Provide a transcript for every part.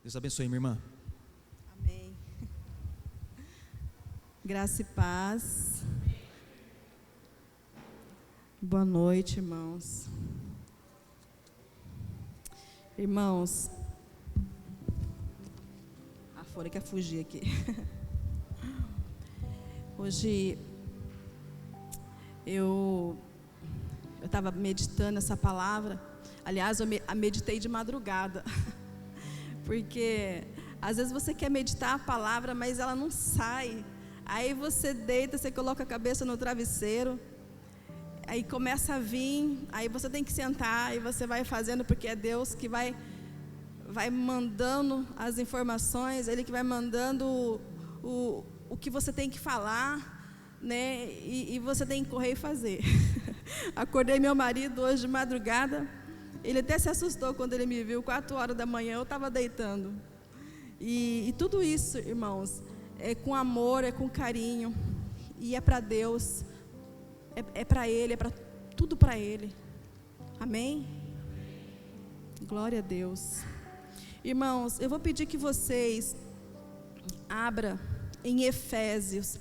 Deus abençoe, minha irmã. Amém. Graça e paz. Boa noite, irmãos. Irmãos, a fora quer fugir aqui. Hoje eu estava meditando essa palavra. Aliás, eu meditei de madrugada. Porque às vezes você quer meditar a palavra, mas ela não sai. Aí você deita, você coloca a cabeça no travesseiro, aí começa a vir, aí você tem que sentar e você vai fazendo, porque é Deus que vai mandando as informações, Ele que vai mandando o que você tem que falar, né? E você tem que correr e fazer. Acordei meu marido hoje de madrugada. Ele até se assustou quando ele me viu, 4 horas da manhã, eu estava deitando. E tudo isso, irmãos, é com amor, é com carinho, e é para Deus, é para Ele, tudo para Ele. Amém? Glória a Deus. Irmãos, eu vou pedir que vocês abram em Efésios,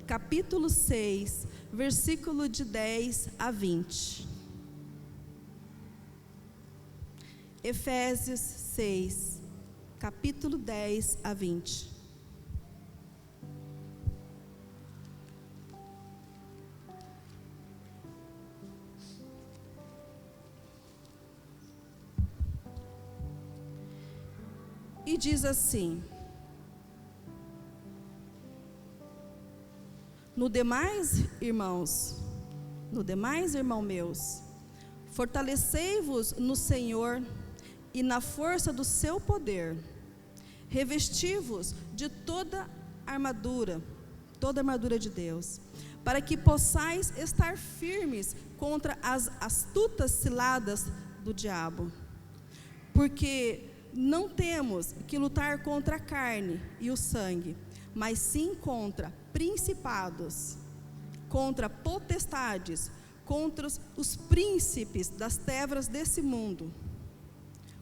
capítulo 6, versículo de 10 a 20. Efésios 6, capítulo 10 a 20. E diz assim: no demais, irmão meus, fortalecei-vos no Senhor e na força do seu poder, revesti-vos de toda a armadura de Deus, para que possais estar firmes contra as astutas ciladas do diabo. Porque não temos que lutar contra a carne e o sangue, mas sim contra principados, contra potestades, contra os príncipes das trevas desse mundo,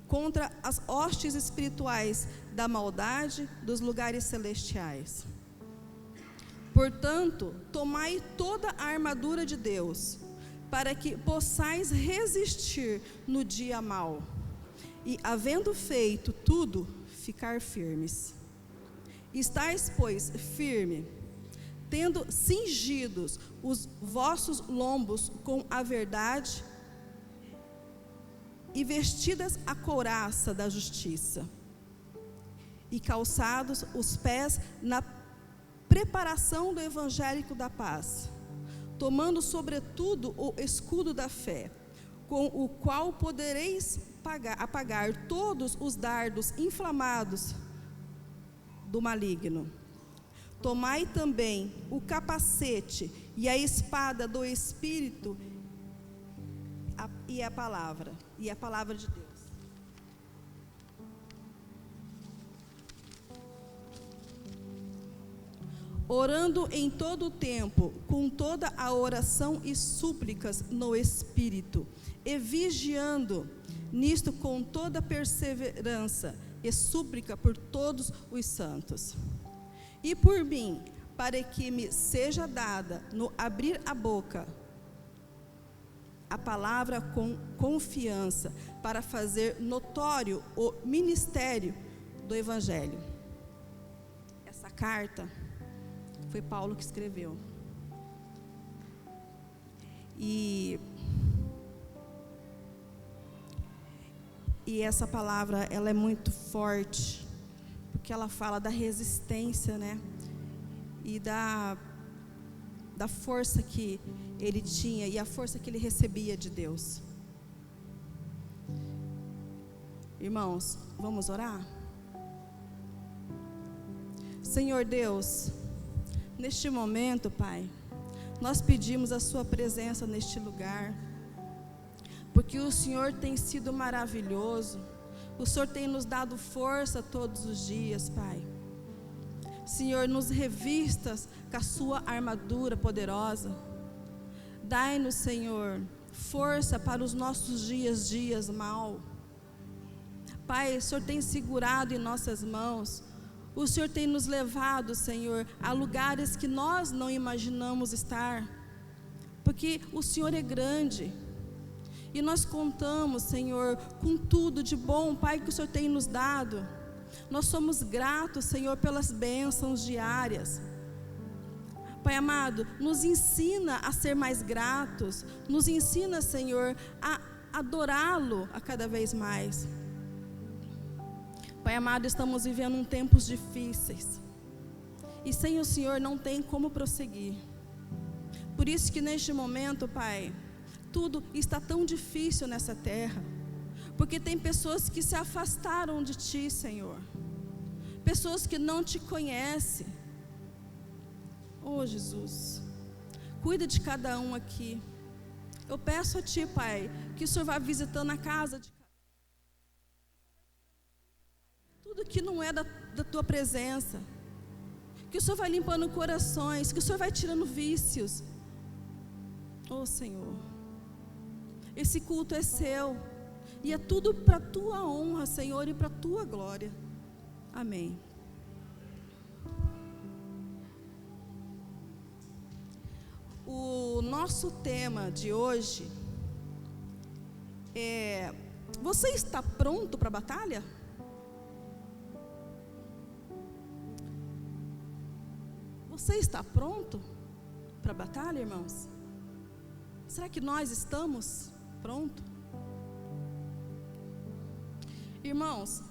contra as hostes espirituais da maldade dos lugares celestiais. Portanto, tomai toda a armadura de Deus, para que possais resistir no dia mau, e, havendo feito tudo, ficar firmes. Estais, pois, firme, tendo cingidos os vossos lombos com a verdade, e vestidas a couraça da justiça, e calçados os pés na preparação do evangelho da paz, tomando sobretudo o escudo da fé, com o qual podereis apagar todos os dardos inflamados do maligno. Tomai também o capacete e a espada do Espírito, e a palavra de Deus. Orando em todo o tempo, com toda a oração e súplicas no Espírito, e vigiando nisto com toda perseverança e súplica por todos os santos. E por mim, para que me seja dada, no abrir a boca, a palavra com confiança, para fazer notório o ministério do Evangelho. Essa carta foi Paulo que escreveu. E essa palavra, ela é muito forte, porque ela fala da resistência, né? E da força que ele tinha e a força que ele recebia de Deus. Irmãos, vamos orar? Senhor Deus, neste momento, Pai, nós pedimos a sua presença neste lugar, porque o Senhor tem sido maravilhoso, o Senhor tem nos dado força todos os dias, Pai. Senhor, nos revistas com a sua armadura poderosa. Dai-nos, Senhor, força para os nossos dias mau, Pai, o Senhor tem segurado em nossas mãos. O Senhor tem nos levado, Senhor, a lugares que nós não imaginamos estar. Porque o Senhor é grande. E nós contamos, Senhor, com tudo de bom, Pai, que o Senhor tem nos dado. Nós somos gratos, Senhor, pelas bênçãos diárias. Pai amado, nos ensina a ser mais gratos. Nos ensina, Senhor, a adorá-lo a cada vez mais. Pai amado, estamos vivendo tempos difíceis. E sem o Senhor não tem como prosseguir. Por isso que neste momento, Pai, tudo está tão difícil nessa terra. Porque tem pessoas que se afastaram de Ti, Senhor. Pessoas que não Te conhecem. Oh, Jesus, cuida de cada um aqui. Eu peço a Ti, Pai, que o Senhor vá visitando a casa de tudo que não é da Tua presença. Que o Senhor vai limpando corações, que o Senhor vai tirando vícios. Oh, Senhor, esse culto é Seu. E é tudo para a Tua honra, Senhor, e para a Tua glória. Amém. O nosso tema de hoje é: você está pronto para a batalha? Você está pronto para a batalha, irmãos? Será que nós estamos prontos? Irmãos,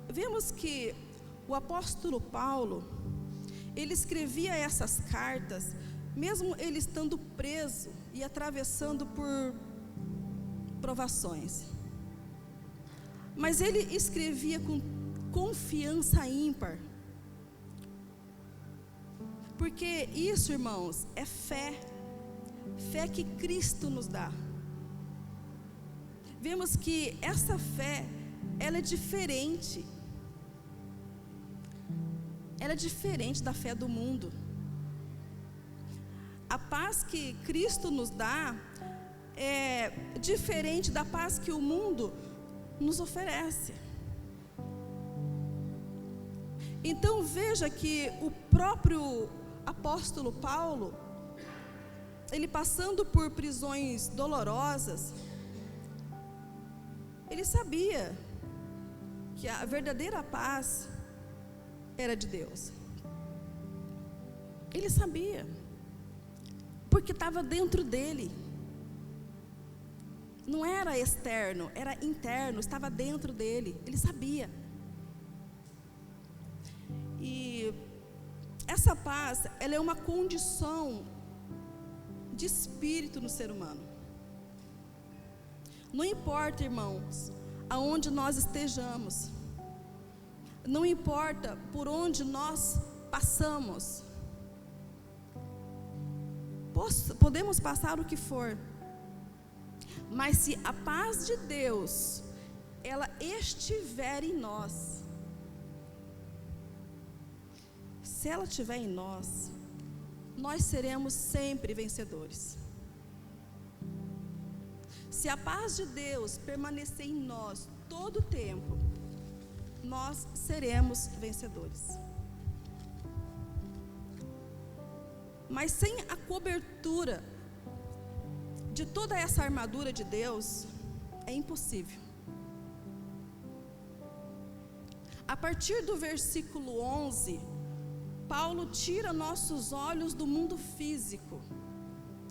vemos que o apóstolo Paulo, ele escrevia essas cartas, mesmo ele estando preso e atravessando por provações. Mas ele escrevia com confiança ímpar. Porque isso, irmãos, é fé. Fé que Cristo nos dá. Vemos que essa fé, ela é diferente. Ela é diferente da fé do mundo. A paz que Cristo nos dá é diferente da paz que o mundo nos oferece. Então veja que o próprio apóstolo Paulo, ele passando por prisões dolorosas, ele sabia que a verdadeira paz era de Deus. Ele sabia, porque estava dentro dele. Não era externo, era interno, estava dentro dele. Ele sabia. E essa paz, ela é uma condição de espírito no ser humano. Não importa, irmãos, aonde nós estejamos. Não importa por onde nós passamos. Podemos passar o que for. Mas se a paz de Deus, ela estiver em nós, se ela estiver em nós, nós seremos sempre vencedores. Se a paz de Deus permanecer em nós todo o tempo, nós seremos vencedores. Mas sem a cobertura de toda essa armadura de Deus, é impossível. A partir do versículo 11, Paulo tira nossos olhos do mundo físico,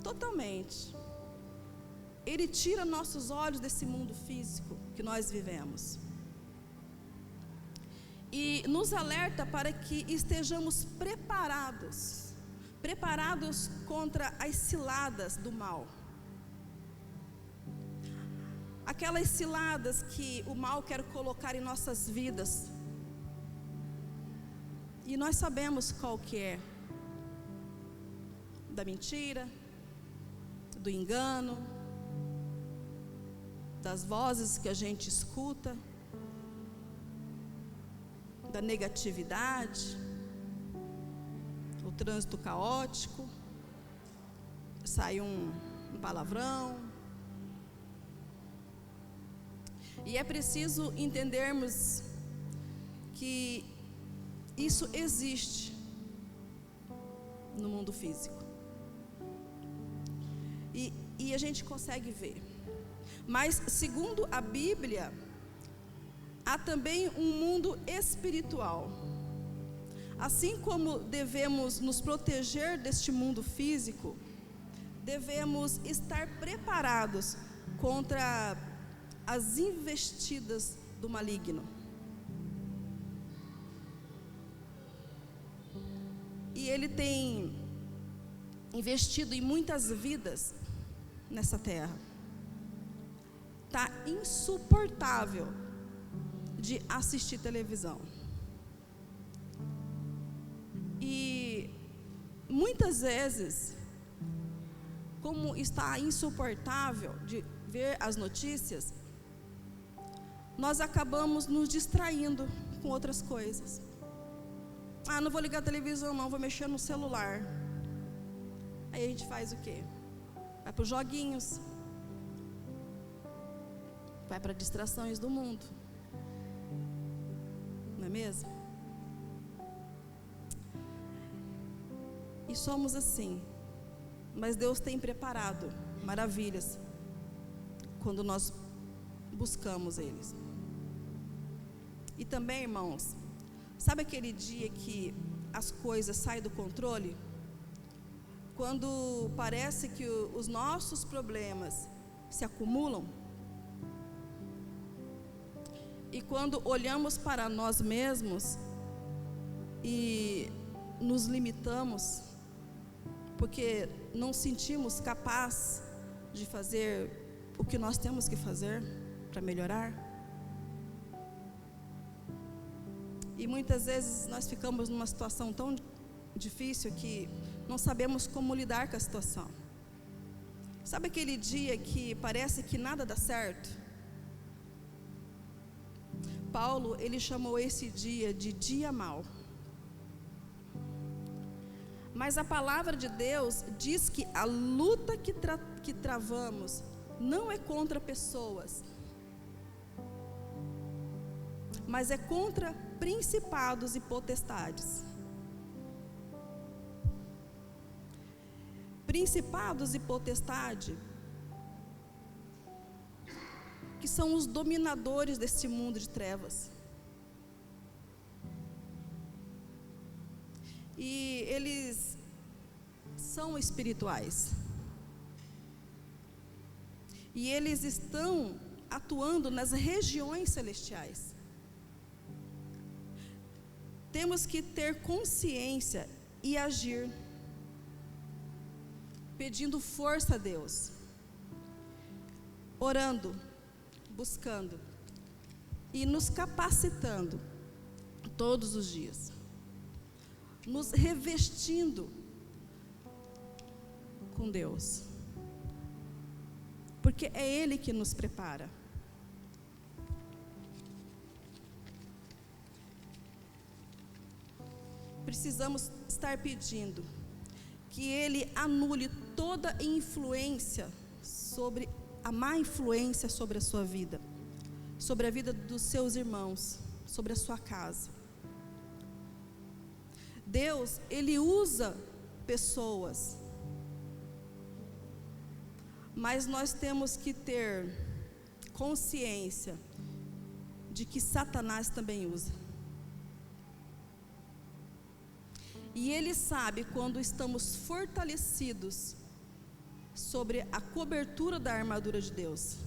totalmente. Ele tira nossos olhos desse mundo físico que nós vivemos. E nos alerta para que estejamos preparados contra as ciladas do mal. Aquelas ciladas que o mal quer colocar em nossas vidas. E nós sabemos qual que é. Da mentira, do engano, das vozes que a gente escuta, da negatividade, o trânsito caótico, sai um palavrão. E é preciso entendermos que isso existe no mundo físico. E a gente consegue ver. Mas, segundo a Bíblia, há também um mundo espiritual. Assim como devemos nos proteger deste mundo físico, devemos estar preparados contra as investidas do maligno. E ele tem investido em muitas vidas nessa terra. Está insuportável de assistir televisão. E muitas vezes, como está insuportável de ver as notícias, nós acabamos nos distraindo com outras coisas. Não vou ligar a televisão não, vou mexer no celular. Aí a gente faz o quê? Vai para os joguinhos, vai para distrações do mundo, não é mesmo? E somos assim, mas Deus tem preparado maravilhas quando nós buscamos eles. E também, irmãos, sabe aquele dia que as coisas saem do controle? Quando parece que os nossos problemas se acumulam? E quando olhamos para nós mesmos e nos limitamos, porque não sentimos capaz de fazer o que nós temos que fazer para melhorar? E muitas vezes nós ficamos numa situação tão difícil que não sabemos como lidar com a situação. Sabe aquele dia que parece que nada dá certo? Paulo, ele chamou esse dia de dia mau. Mas a palavra de Deus diz que a luta que travamos não é contra pessoas, mas é contra principados e potestades. Principados e potestade, que são os dominadores deste mundo de trevas. E eles são espirituais. E eles estão atuando nas regiões celestiais. Temos que ter consciência e agir, pedindo força a Deus, orando, buscando e nos capacitando todos os dias, nos revestindo com Deus, porque é Ele que nos prepara. Precisamos estar pedindo que Ele anule toda influência sobre a má influência sobre a sua vida, sobre a vida dos seus irmãos, sobre a sua casa. Deus, Ele usa pessoas, mas nós temos que ter consciência de que Satanás também usa. E Ele sabe quando estamos fortalecidos sobre a cobertura da armadura de Deus.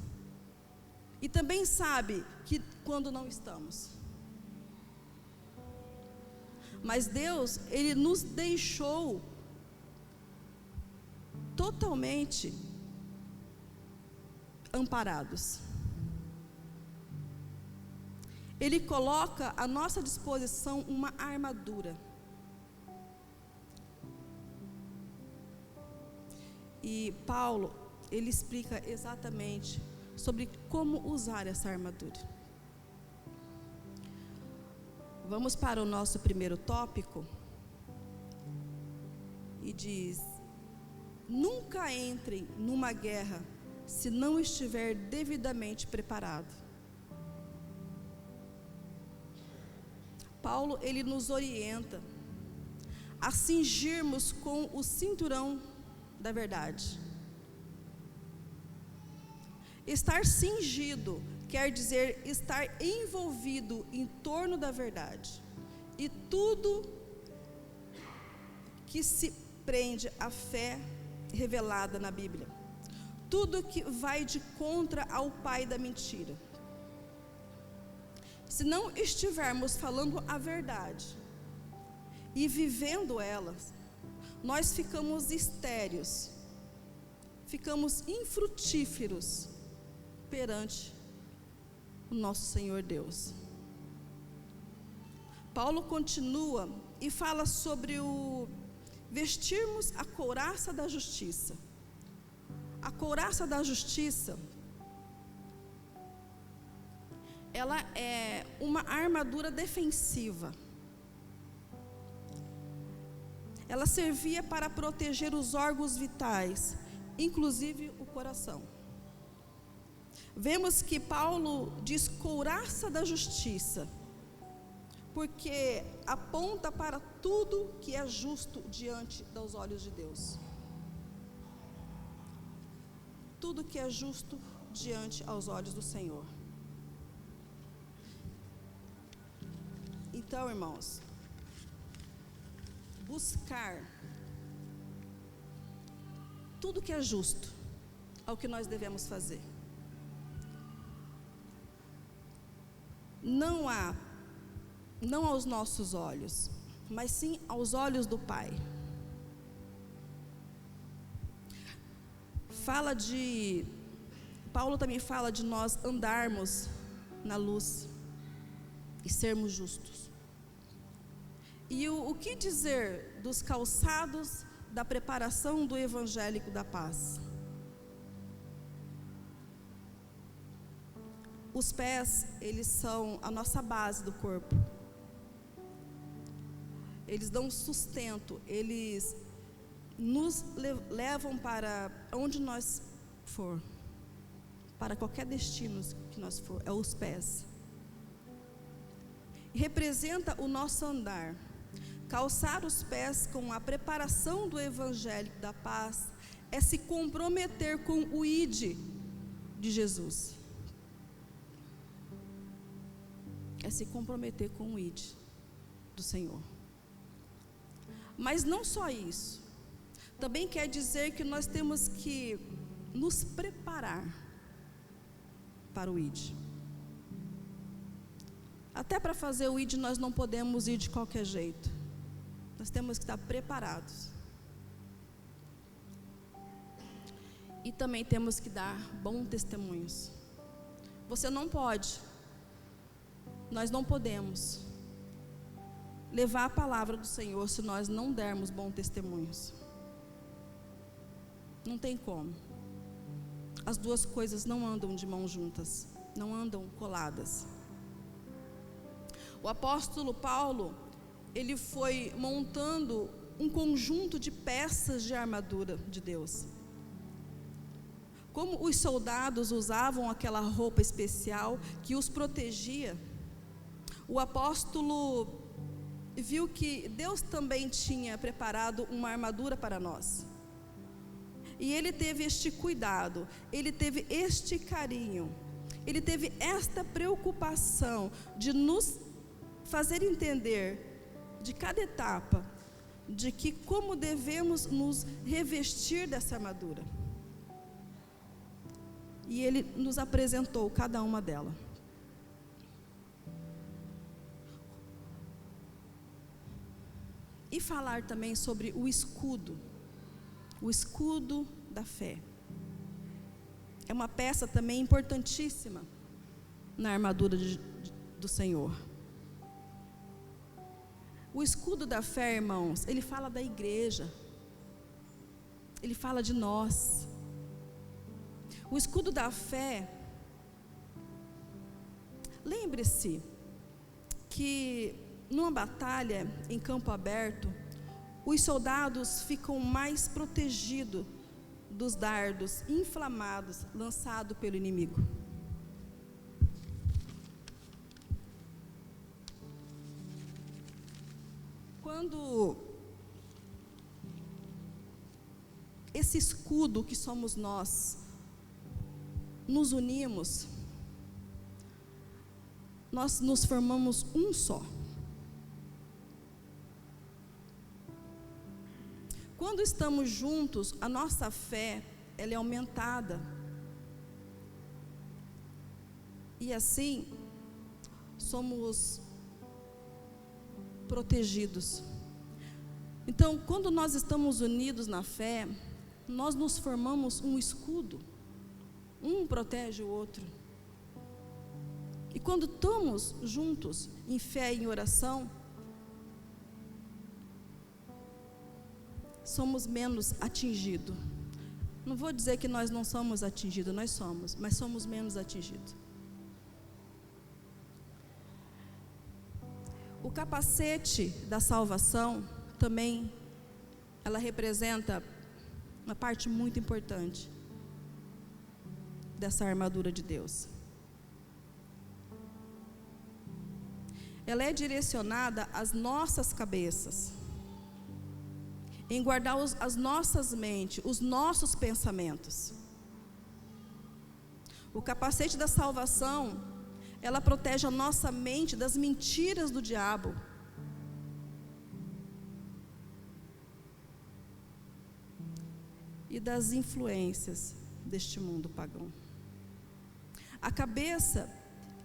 E também sabe que quando não estamos. Mas Deus, Ele nos deixou totalmente amparados. Ele coloca à nossa disposição uma armadura. E Paulo, ele explica exatamente sobre como usar essa armadura. Vamos para o nosso primeiro tópico. E diz: nunca entrem numa guerra se não estiver devidamente preparado. Paulo, ele nos orienta a cingirmos com o cinturão da verdade. Estar cingido quer dizer estar envolvido em torno da verdade. E tudo que se prende à fé revelada na Bíblia. Tudo que vai de contra ao pai da mentira. Se não estivermos falando a verdade e vivendo elas, nós ficamos estéreis, ficamos infrutíferos perante o nosso Senhor Deus. Paulo continua e fala sobre o vestirmos a couraça da justiça. A couraça da justiça, ela é uma armadura defensiva. Ela servia para proteger os órgãos vitais, inclusive o coração. Vemos que Paulo diz couraça da justiça, porque aponta para tudo que é justo diante dos olhos de Deus. Tudo que é justo diante aos olhos do Senhor. Então, irmãos, buscar tudo que é justo é o que nós devemos fazer. Não aos nossos olhos, mas sim aos olhos do Pai. Paulo também fala de nós andarmos na luz e sermos justos. E o que dizer dos calçados da preparação do evangélico da paz? Os pés, eles são a nossa base do corpo. Eles dão sustento, eles nos levam para onde nós for, para qualquer destino que nós for, é os pés. Representa o nosso andar. Calçar os pés com a preparação do evangelho da paz é se comprometer com o ID de Jesus. É se comprometer com o ID do Senhor. Mas não só isso. Também quer dizer que nós temos que nos preparar para o ID. Até para fazer o ID nós não podemos ir de qualquer jeito. Nós temos que estar preparados. E também temos que dar bons testemunhos. Você não pode, nós não podemos levar a palavra do Senhor se nós não dermos bons testemunhos. Não tem como. As duas coisas não andam de mãos juntas, não andam coladas. O apóstolo Paulo, ele foi montando um conjunto de peças de armadura de Deus. Como os soldados usavam aquela roupa especial que os protegia, o apóstolo viu que Deus também tinha preparado uma armadura para nós. E ele teve este cuidado, ele teve este carinho, ele teve esta preocupação de nos fazer entender de cada etapa, de que como devemos nos revestir dessa armadura. E ele nos apresentou cada uma delas. E falar também sobre o escudo da fé. É uma peça também importantíssima na armadura do Senhor. O escudo da fé, irmãos, ele fala da igreja, ele fala de nós. O escudo da fé, lembre-se que numa batalha em campo aberto, os soldados ficam mais protegidos dos dardos inflamados lançados pelo inimigo. quando esse escudo que somos nós, nos unimos, nós nos formamos um só. Quando estamos juntos, a nossa fé, ela é aumentada. E assim, somos protegidos. Então, quando nós estamos unidos na fé, nós nos formamos um escudo. Um protege o outro. E quando estamos juntos em fé e em oração, somos menos atingidos. Não vou dizer que nós não somos atingidos, nós somos, mas somos menos atingidos. O capacete da salvação também, ela representa uma parte muito importante dessa armadura de Deus. Ela é direcionada às nossas cabeças, em guardar as nossas mentes, os nossos pensamentos. O capacete da salvação, ela protege a nossa mente das mentiras do diabo. E das influências deste mundo pagão. A cabeça,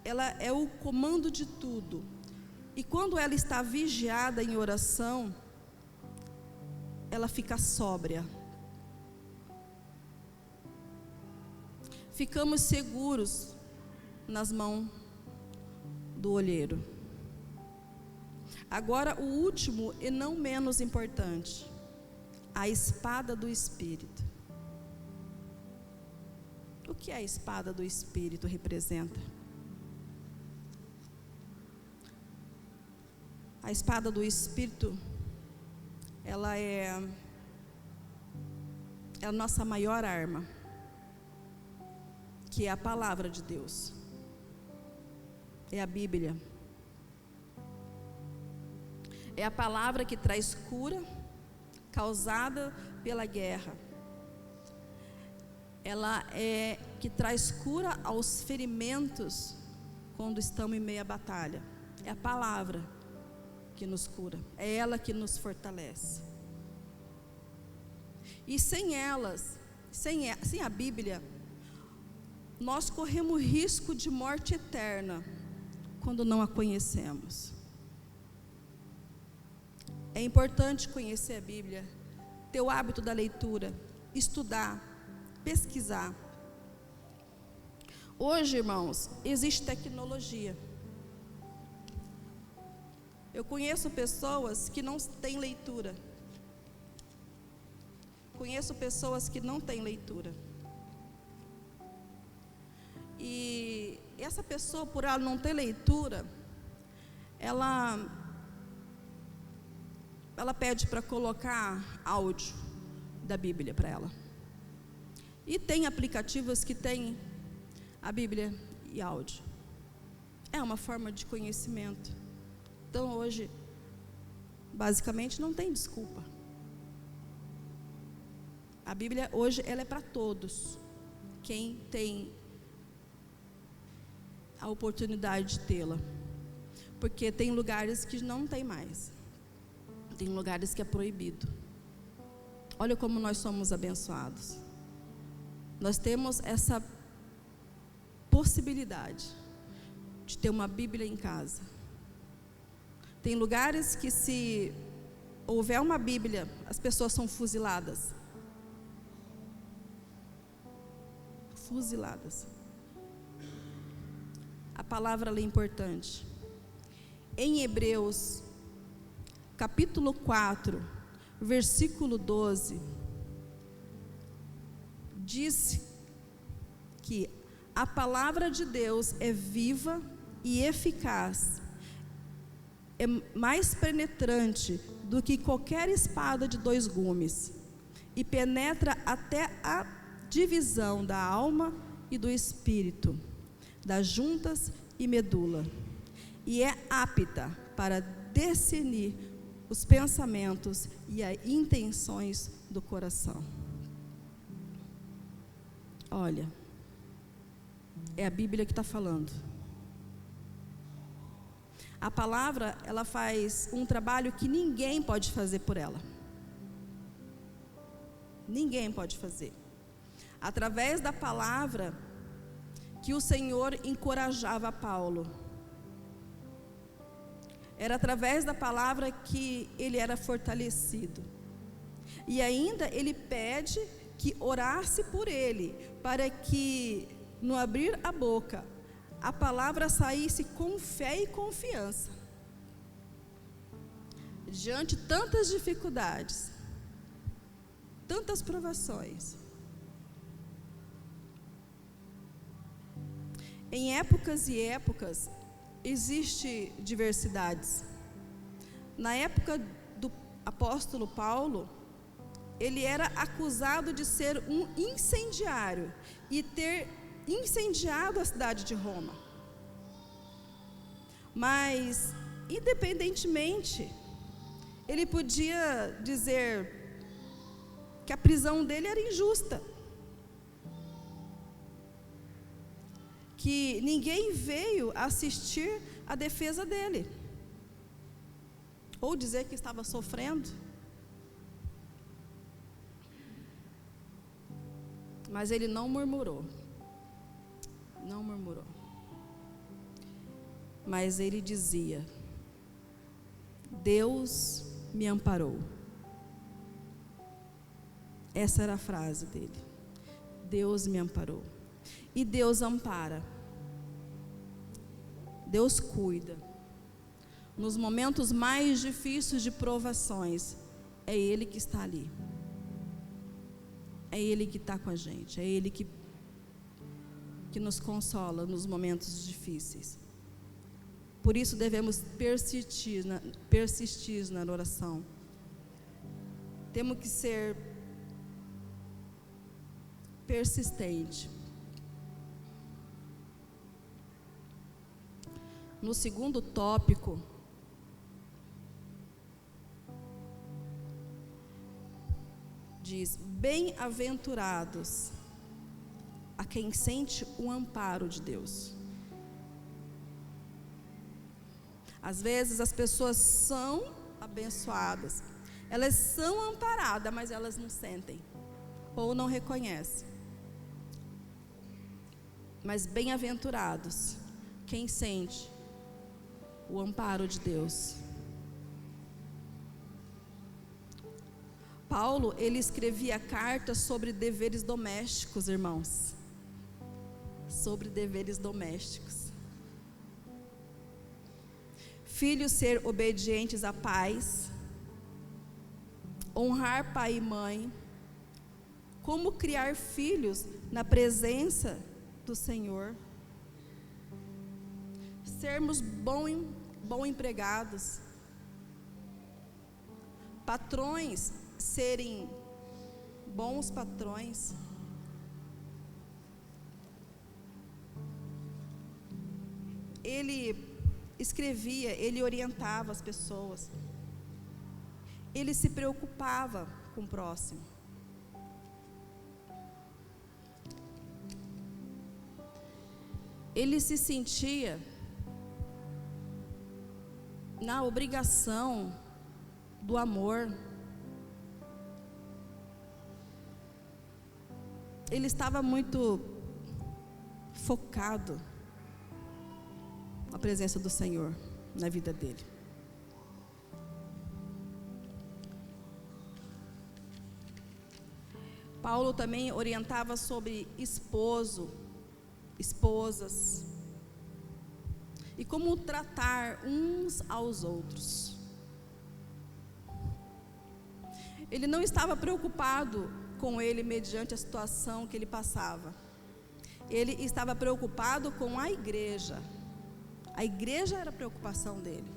ela é o comando de tudo. E quando ela está vigiada em oração, ela fica sóbria. Ficamos seguros nas mãos do olheiro. Agora, o último e não menos importante, a espada do Espírito. O que a espada do Espírito representa? A espada do Espírito, ela é a nossa maior arma, que é a palavra de Deus, é a Bíblia. É a palavra que traz cura, causada pela guerra. Ela é que traz cura aos ferimentos quando estamos em meio à batalha. É a palavra que nos cura, é ela que nos fortalece. E sem elas, sem a Bíblia, nós corremos risco de morte eterna quando não a conhecemos. É importante conhecer a Bíblia, ter o hábito da leitura, estudar, pesquisar. Hoje, irmãos, existe tecnologia. Eu conheço pessoas que não têm leitura. Conheço pessoas que não têm leitura. E essa pessoa, por ela não ter leitura, ela pede para colocar áudio da Bíblia para ela. E tem aplicativos que têm a Bíblia e áudio. É uma forma de conhecimento. Então hoje, basicamente, não tem desculpa. A Bíblia hoje, ela é para todos. Quem tem a oportunidade de tê-la. Porque tem lugares que não tem mais. Tem lugares que é proibido. Olha como nós somos abençoados. Nós temos essa possibilidade de ter uma Bíblia em casa. Tem lugares que, se houver uma Bíblia, as pessoas são fuziladas. Fuziladas. A palavra é importante. Em Hebreus, capítulo 4, versículo 12, diz que a palavra de Deus é viva e eficaz, é mais penetrante do que qualquer espada de 2 gumes, e penetra até a divisão da alma e do espírito, das juntas e medula, e é apta para discernir os pensamentos e as intenções do coração. Olha, é a Bíblia que está falando. A palavra, ela faz um trabalho que ninguém pode fazer por ela. Ninguém pode fazer. Através da palavra que o Senhor encorajava Paulo. Era através da palavra que ele era fortalecido. E ainda ele pede que orasse por ele, para que no abrir a boca, a palavra saísse com fé e confiança. Diante de tantas dificuldades, tantas provações. Em épocas e épocas, existe diversidades. Na época do apóstolo Paulo, ele era acusado de ser um incendiário e ter incendiado a cidade de Roma. Mas, independentemente, ele podia dizer que a prisão dele era injusta, que ninguém veio assistir a defesa dele, ou dizer que estava sofrendo. Mas ele não murmurou. Não murmurou. Mas ele dizia: Deus me amparou. Essa era a frase dele. Deus me amparou. E Deus ampara. Deus cuida. Nos momentos mais difíceis de provações, é Ele que está ali. É Ele que está com a gente. É Ele que nos consola nos momentos difíceis. Por isso devemos persistir na oração. Temos que ser persistente. No segundo tópico, diz: bem-aventurados a quem sente o amparo de Deus. Às vezes as pessoas são abençoadas, elas são amparadas, mas elas não sentem ou não reconhecem. Mas bem-aventurados quem sente o amparo de Deus. Paulo, ele escrevia cartas sobre deveres domésticos, irmãos. Sobre deveres domésticos. Filhos ser obedientes a pais, honrar pai e mãe, como criar filhos na presença do Senhor, sermos bom empregados, patrões serem bons patrões. Ele escrevia, ele orientava as pessoas, ele se preocupava com o próximo. Ele se sentia na obrigação do amor. Ele estava muito focado na presença do Senhor na vida dele. Paulo também orientava sobre esposo, esposas, e como tratar uns aos outros. Ele não estava preocupado com ele mediante a situação que ele passava. Ele estava preocupado com a igreja. A igreja era a preocupação dele.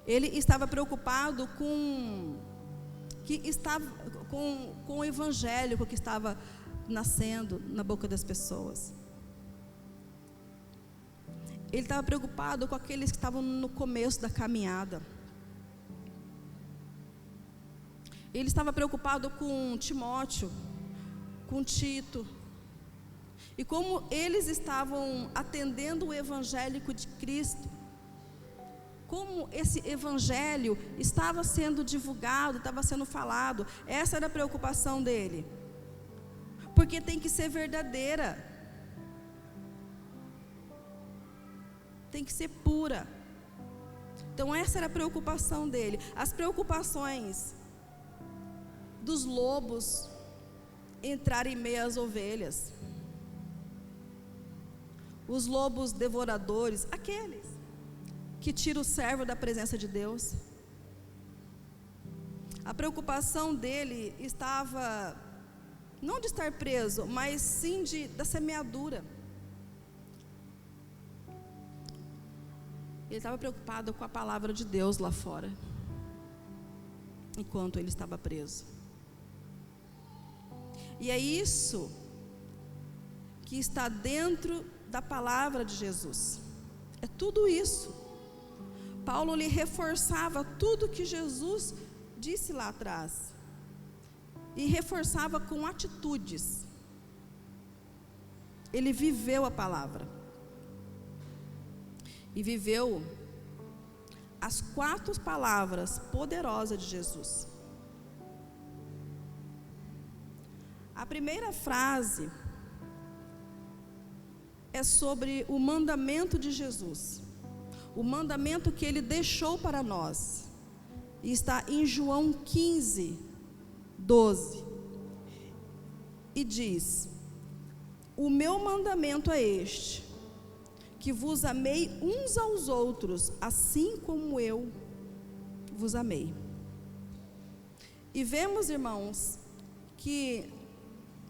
Ele estava preocupado com o evangélico que estava nascendo na boca das pessoas. Ele estava preocupado com aqueles que estavam no começo da caminhada. Ele estava preocupado com Timóteo, com Tito, e como eles estavam atendendo o evangélico de Cristo, como esse evangelho estava sendo divulgado, estava sendo falado. Essa era a preocupação dele, porque tem que ser verdadeira, tem que ser pura. Então essa era a preocupação dele. As preocupações dos lobos entrarem em meio às ovelhas, os lobos devoradores, aqueles que tiram o servo da presença de Deus. A preocupação dele estava não de estar preso, mas sim da semeadura. Ele estava preocupado com a palavra de Deus lá fora, enquanto ele estava preso. E é isso que está dentro da palavra de Jesus. É tudo isso. Paulo lhe reforçava tudo que Jesus disse lá atrás, e reforçava com atitudes. Ele viveu a palavra, e viveu as 4 palavras poderosas de Jesus. A primeira frase é sobre o mandamento de Jesus, o mandamento que ele deixou para nós, e está em João 15, 12, e diz: o meu mandamento é este, que vos amei uns aos outros, assim como eu vos amei. E vemos, irmãos, que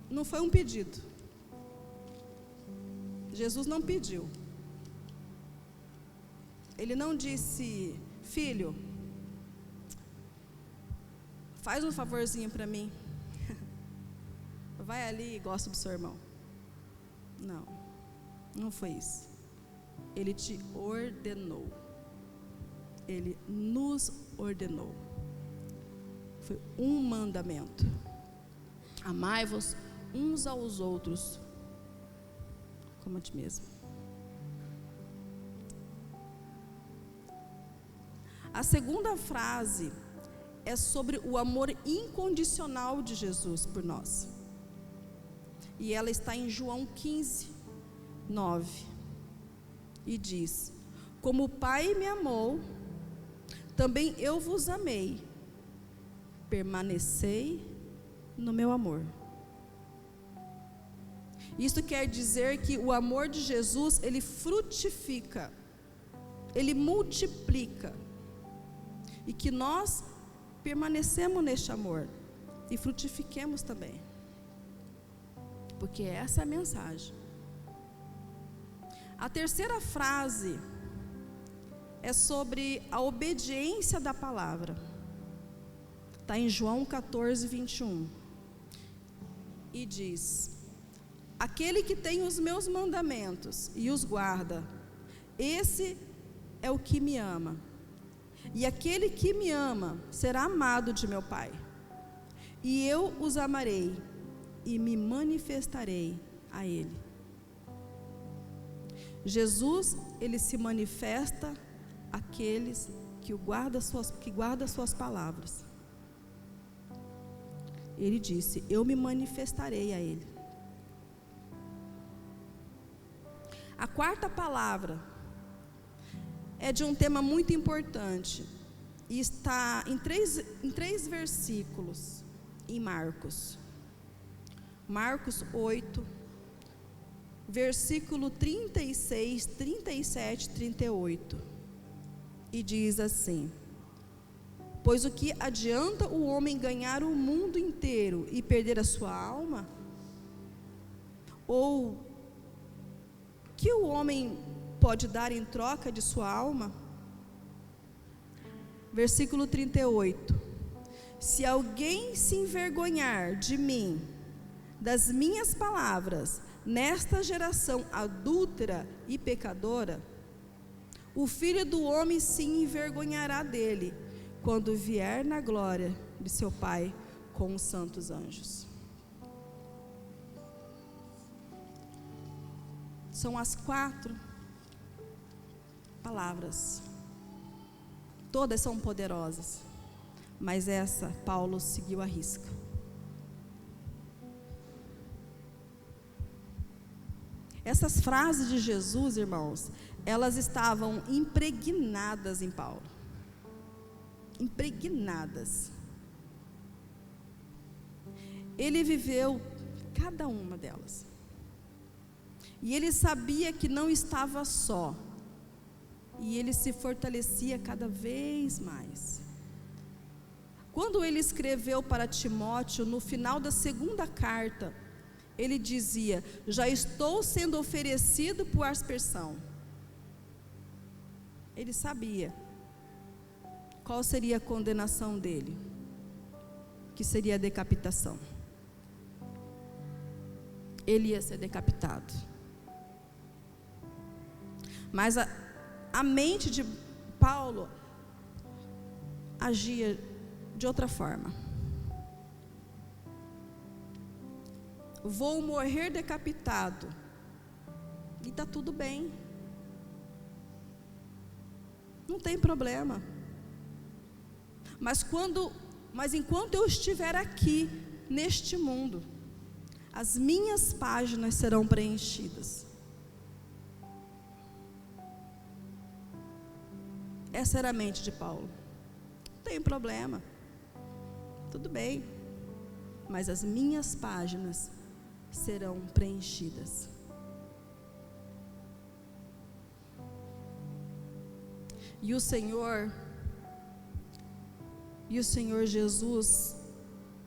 não foi um pedido. Jesus não pediu. Ele não disse: filho, faz um favorzinho para mim, vai ali e gosta do seu irmão. Não, não foi isso. Ele te ordenou, ele nos ordenou. Foi um mandamento: amai-vos uns aos outros como a ti mesmo. A segunda frase é sobre o amor incondicional de Jesus por nós, e ela está em João 15, 9, e diz: como o Pai me amou, também eu vos amei, permanecei no meu amor. Isso quer dizer que o amor de Jesus, ele frutifica, ele multiplica, e que nós permanecemos neste amor e frutifiquemos também, porque essa é a mensagem. A terceira frase é sobre a obediência da palavra. Está em João 14, 21, e diz: aquele que tem os meus mandamentos e os guarda, esse é o que me ama. E aquele que me ama será amado de meu Pai, e eu os amarei e me manifestarei a ele. Jesus, ele se manifesta àqueles que guardam suas palavras. Ele disse: eu me manifestarei a ele. A quarta palavra é de um tema muito importante, e está em três versículos em Marcos. Marcos 8, versículo 36, 37, 38, e diz assim: pois o que adianta o homem ganhar o mundo inteiro e perder a sua alma? Ou que o homem pode dar em troca de sua alma? Versículo 38: se alguém se envergonhar de mim, das minhas palavras, nesta geração adúltera e pecadora, o Filho do homem se envergonhará dele, quando vier na glória de seu Pai com os santos anjos. São as 4 palavras. Todas são poderosas, mas essa Paulo seguiu à risca. Essas frases de Jesus, irmãos, elas estavam impregnadas em Paulo. Impregnadas. Ele viveu cada uma delas. E ele sabia que não estava só. E ele se fortalecia cada vez mais. Quando ele escreveu para Timóteo, no final da 2ª carta, ele dizia: já estou sendo oferecido por aspersão. Ele sabia qual seria a condenação dele, que seria a decapitação. Ele ia ser decapitado. Mas a mente de Paulo agia de outra forma. Vou morrer decapitado, e está tudo bem, não tem problema. Mas enquanto eu estiver aqui, neste mundo, as minhas páginas serão preenchidas. Essa era a mente de Paulo. Não tem problema, tudo bem, mas as minhas páginas serão preenchidas. E o Senhor Jesus,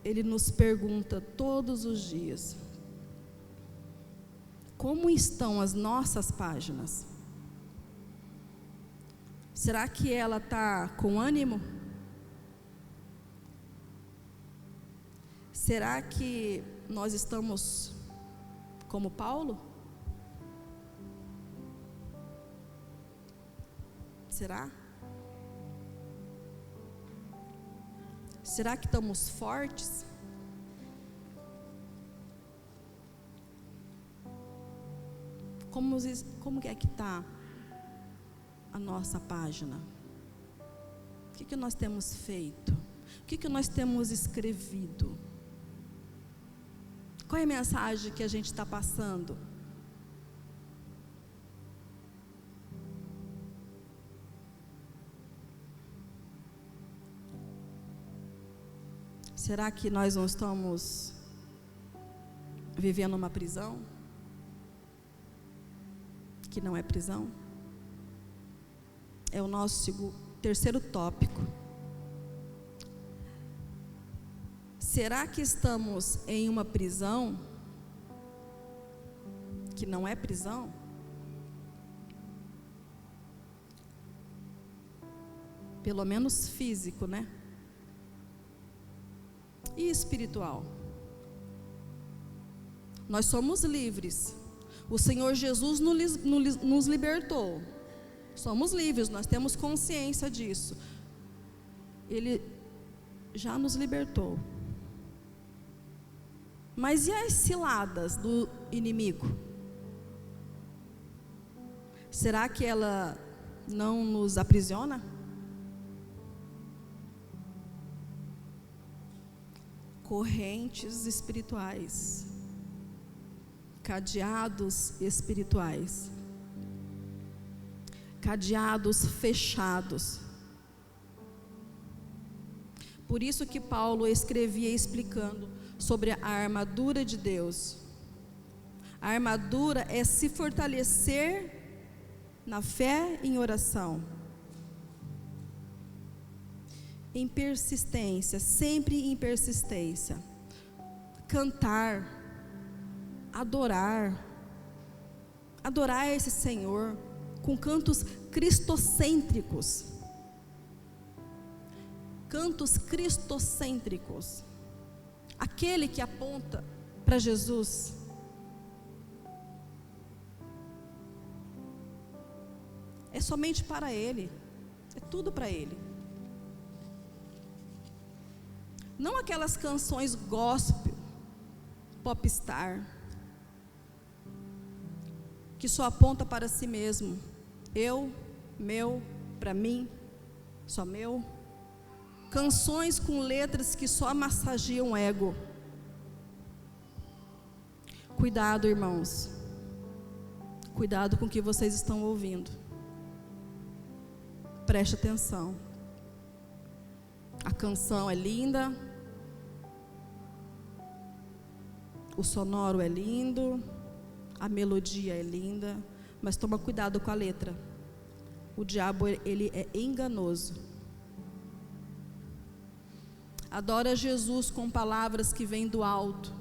Ele nos pergunta todos os dias: como estão as nossas páginas? Será que ela está com ânimo? Será que nós estamos como Paulo? Será? Será que estamos fortes? Como é que está a nossa página? O que nós temos feito? O que nós temos escrevido? Qual é a mensagem que a gente está passando? Será que nós não estamos vivendo uma prisão? Que não é prisão? É o nosso terceiro tópico. Será que estamos em uma prisão que não é prisão? Pelo menos físico, né? E espiritual? Nós somos livres. O Senhor Jesus nos libertou. Somos livres, nós temos consciência disso. Ele já nos libertou. Mas e as ciladas do inimigo? Será que ela não nos aprisiona? Correntes espirituais, cadeados espirituais, cadeados fechados. Por isso que Paulo escrevia explicando sobre a armadura de Deus. A armadura é se fortalecer na fé e em oração, em persistência, sempre em persistência. Cantar, adorar esse Senhor com cantos cristocêntricos. Cantos cristocêntricos. Aquele que aponta para Jesus. É somente para Ele. É tudo para Ele. Não aquelas canções gospel, popstar, que só aponta para si mesmo. Eu, meu, para mim, só meu. Canções com letras que só massageiam o ego. Cuidado, irmãos. Cuidado com o que vocês estão ouvindo. Preste atenção. A canção é linda, o sonoro é lindo, a melodia é linda, mas toma cuidado com a letra. O diabo, ele é enganoso. Adora Jesus com palavras que vêm do alto.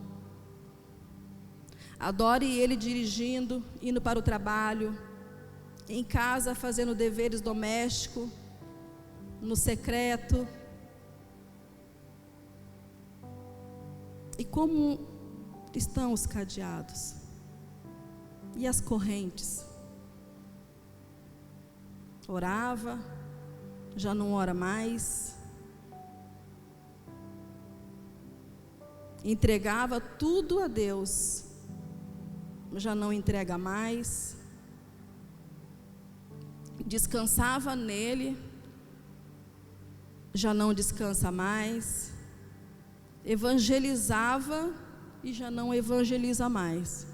Adore ele dirigindo, indo para o trabalho, em casa fazendo deveres domésticos, no secreto. E como estão os cadeados? E as correntes? Orava, já não ora mais. Entregava tudo a Deus, já não entrega mais. Descansava nele, já não descansa mais. Evangelizava e já não evangeliza mais.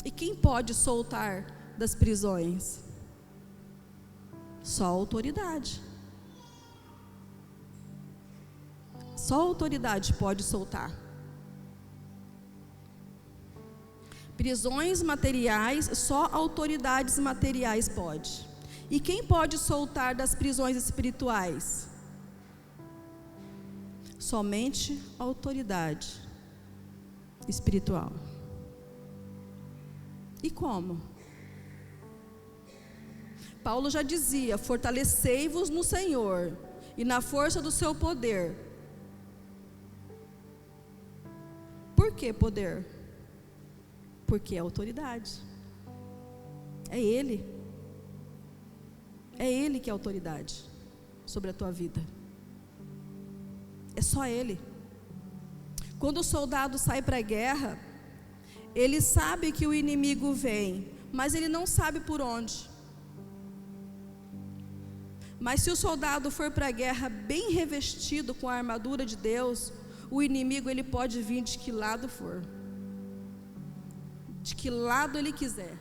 E quem pode soltar das prisões? Só a autoridade. Só a autoridade pode soltar. Prisões materiais, só autoridades materiais pode. E quem pode soltar das prisões espirituais? Somente a autoridade espiritual. E como? Paulo já dizia: fortalecei-vos no Senhor e na força do seu poder. Por que poder? Porque é autoridade. É Ele. É Ele que é autoridade sobre a tua vida. É só Ele. Quando o soldado sai para a guerra, ele sabe que o inimigo vem, mas ele não sabe por onde. Mas se o soldado for para a guerra bem revestido com a armadura de Deus, o inimigo ele pode vir de que lado for, de que lado ele quiser.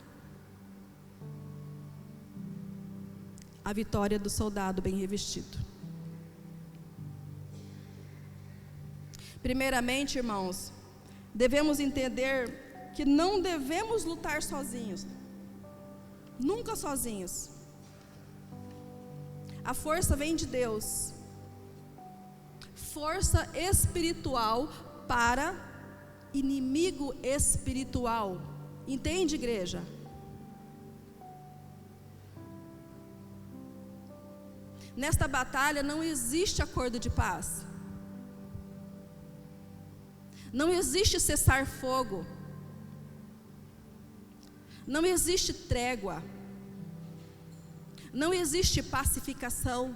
A vitória do soldado bem revestido. Primeiramente, irmãos, devemos entender que não devemos lutar sozinhos, nunca sozinhos. A força vem de Deus, força espiritual para inimigo espiritual. Entende, igreja? Nesta batalha não existe acordo de paz. Não existe cessar fogo. Não existe trégua. Não existe pacificação.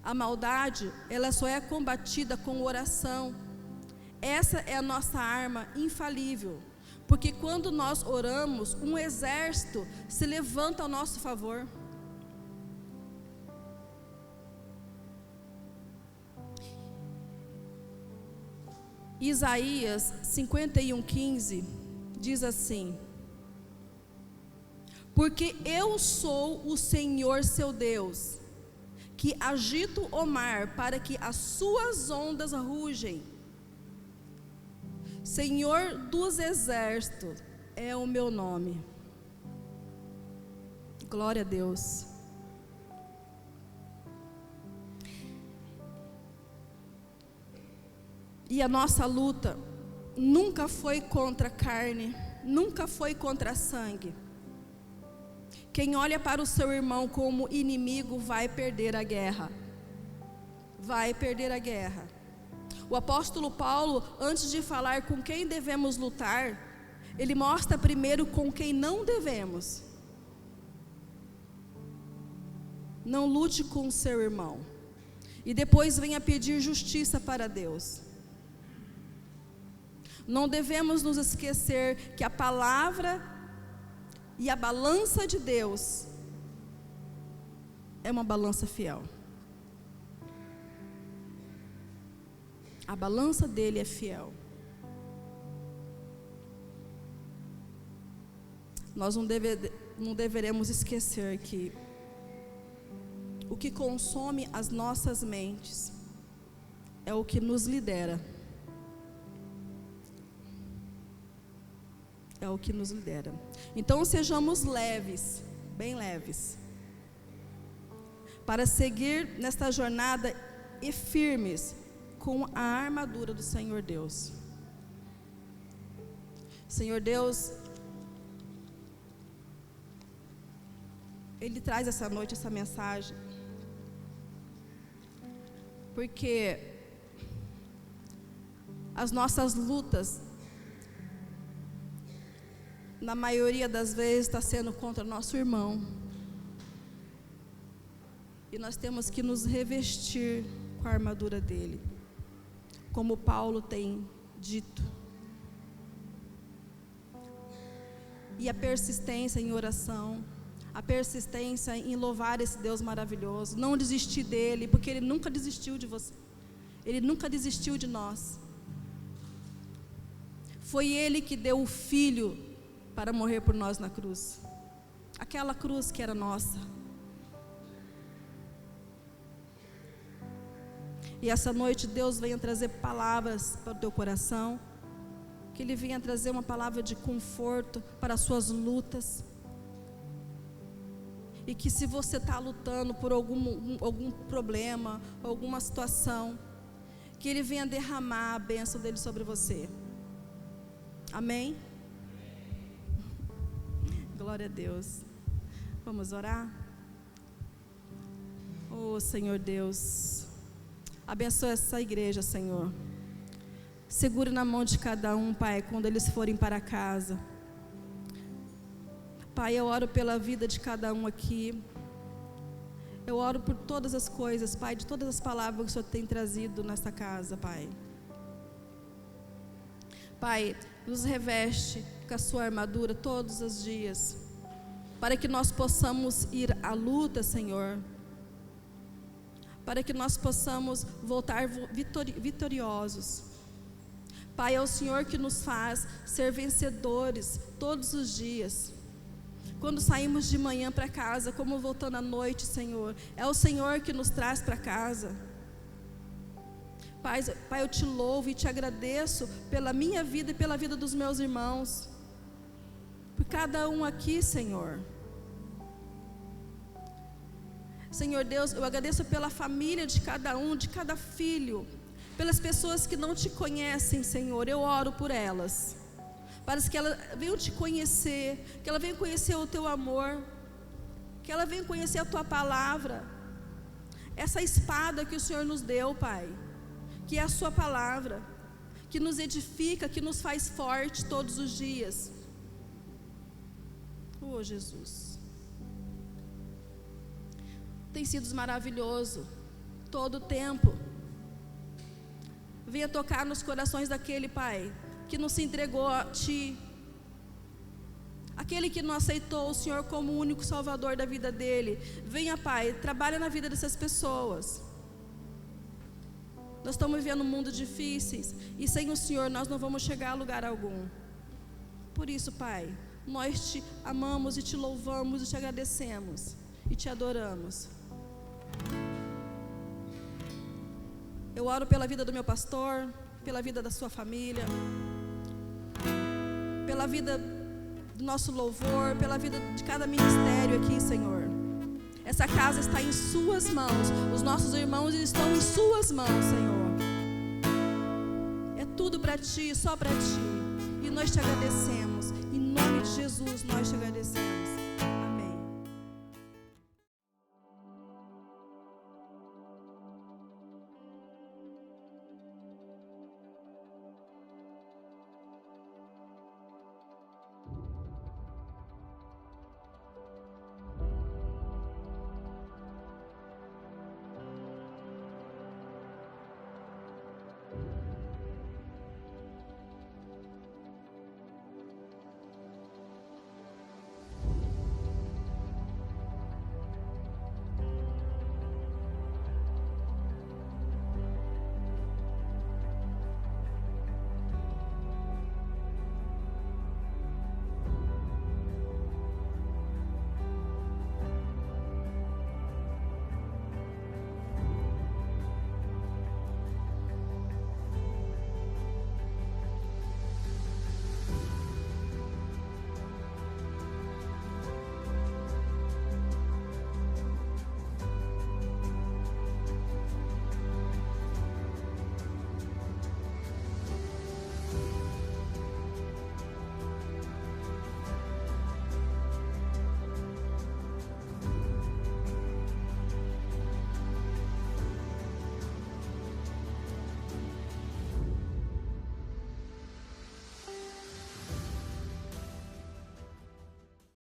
A maldade, ela só é combatida com oração. Essa é a nossa arma infalível. Porque quando nós oramos, um exército se levanta ao nosso favor. Isaías 51:15 diz assim: porque eu sou o Senhor seu Deus, que agito o mar para que as suas ondas rugem. Senhor dos exércitos é o meu nome. Glória a Deus. E a nossa luta nunca foi contra a carne, nunca foi contra sangue. Quem olha para o seu irmão como inimigo vai perder a guerra. Vai perder a guerra. O apóstolo Paulo, antes de falar com quem devemos lutar, ele mostra primeiro com quem não devemos. não lute com o seu irmão e depois venha pedir justiça para Deus. Não devemos nos esquecer que a palavra e a balança de Deus é uma balança fiel. A balança dele é fiel. Nós não deveremos esquecer que o que consome as nossas mentes é o que nos lidera. É o que nos lidera. Então sejamos leves, bem leves, para seguir nesta jornada e firmes com a armadura do Senhor Deus. Senhor Deus, Ele traz essa noite essa mensagem, porque as nossas lutas, na maioria das vezes, está sendo contra nosso irmão. E nós temos que nos revestir com a armadura dele, como Paulo tem dito. E a persistência em oração, a persistência em louvar esse Deus maravilhoso, não desistir dele, porque ele nunca desistiu de você, ele nunca desistiu de nós. Foi ele que deu o Filho para morrer por nós na cruz, aquela cruz que era nossa. E essa noite Deus venha trazer palavras para o teu coração, que Ele venha trazer uma palavra de conforto para as suas lutas, e que se você está lutando por algum problema, alguma situação, que Ele venha derramar a bênção dEle sobre você. Amém? Glória a Deus. Vamos orar? Oh Senhor Deus, abençoa essa igreja, Senhor. Segure na mão de cada um, Pai, quando eles forem para casa. Pai, eu oro pela vida de cada um aqui. Eu oro por todas as coisas, Pai, de todas as palavras que o Senhor tem trazido nesta casa, Pai. Pai, nos reveste com a sua armadura todos os dias, para que nós possamos ir à luta, Senhor, para que nós possamos voltar vitoriosos. Pai, é o Senhor que nos faz ser vencedores todos os dias. Quando saímos de manhã para casa, como voltando à noite, Senhor, é o Senhor que nos traz para casa. Pai, eu te louvo e te agradeço pela minha vida e pela vida dos meus irmãos, por cada um aqui, Senhor. Senhor Deus, eu agradeço pela família de cada um, de cada filho, pelas pessoas que não te conhecem, Senhor. Eu oro por elas, para que elas venham te conhecer, que elas venham conhecer o teu amor, que elas venham conhecer a tua palavra, essa espada que o Senhor nos deu, Pai, que é a sua palavra, que nos edifica, que nos faz forte todos os dias. Oh Jesus, tem sido maravilhoso todo o tempo. Venha tocar nos corações daquele, Pai, que não se entregou a Ti, aquele que não aceitou o Senhor como o único Salvador da vida dele. Venha, Pai, trabalha na vida dessas pessoas. Nós estamos vivendo um mundo difícil, e sem o Senhor nós não vamos chegar a lugar algum. Por isso, Pai, nós te amamos e te louvamos e te agradecemos e te adoramos. Eu oro pela vida do meu pastor, pela vida da sua família, pela vida do nosso louvor, pela vida de cada ministério aqui, Senhor. Essa casa está em suas mãos, os nossos irmãos estão em suas mãos, Senhor. É tudo para Ti, só para Ti, e nós te agradecemos. Em nome de Jesus nós te agradecemos.